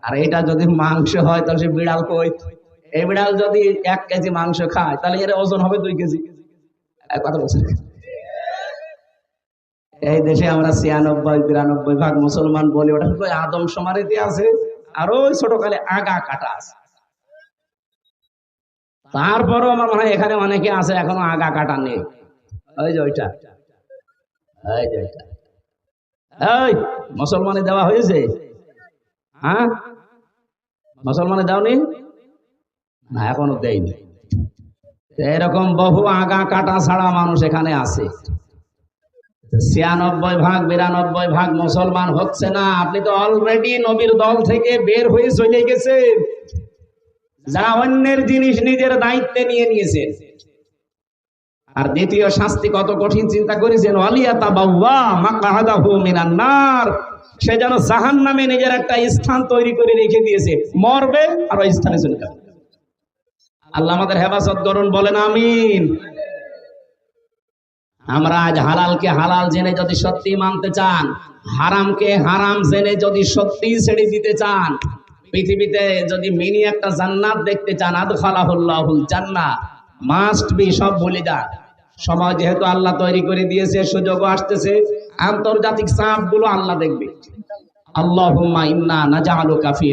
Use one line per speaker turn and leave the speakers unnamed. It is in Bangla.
আর এটা যদি মাংস হয় তাহলে সে বিড়াল কই? এই বিড়াল যদি 1 কেজি মাংস খায় তাহলে এর ওজন হবে 2 কেজি। কথা বলছেন? এই দেশে আমরা 96-93 ভাগ মুসলমান বলি, ওটা শুধু আদম সমারিতে আছে আর ওই ছোটকালে আগা কাটা আছে। তারপরও আমার মনে হয় এখানে অনেকে আছে এখনো আগা কাটা নেই। ওই যে ওইটা, এই যে ওইটা, এই মুসলমানে দেওয়া হয়েছে? হ্যাঁ, মুসলমানে দাওনি না, এখনো দেয়নি। এরকম বহু আগা কাটা ছাড়া মানুষ এখানে আছে। 96-92 ভাগ মুসলমান হচ্ছে না। আপনি তো অলরেডি নবীর দল থেকে বের হয়ে চলে গেছেন, যারা অন্যের জিনিস নিজের দায়িত্বে নিয়ে নিয়েছেন। আর দ্বিতীয় শাস্তি কত কঠিন চিন্তা করেছেন, ওয়ালিয়াতাবাওয়া মাকআদাহু মিনান নার, সে যেন জাহান্নামে নিজের একটা স্থান তৈরি করে রেখে দিয়েছে, মরবে আর ওই স্থানে চলে যাবে। আল্লাহ আমাদের হেফাজত করুন, বলেন আমিন। আমরা আজ হালালকে হালাল জেনে যদি সত্যি মানতে চান, হারামকে হারাম জেনে যদি সত্যি ছেড়ে দিতে চান, পৃথিবীতে যদি মিনি একটা জান্নাত দেখতে চান, আদখালাহুল্লাহুল জান্নাহ, মাস্ট বি সব ভুলে যান। সময় যেহেতু আল্লাহ তৈরি করে দিয়েছে, সুযোগও আসতেছে, আন্তর্জাতিক চাপগুলো আল্লাহ দেখবে। আল্লাহুম্মা ইন্না নাজআলুকা ফি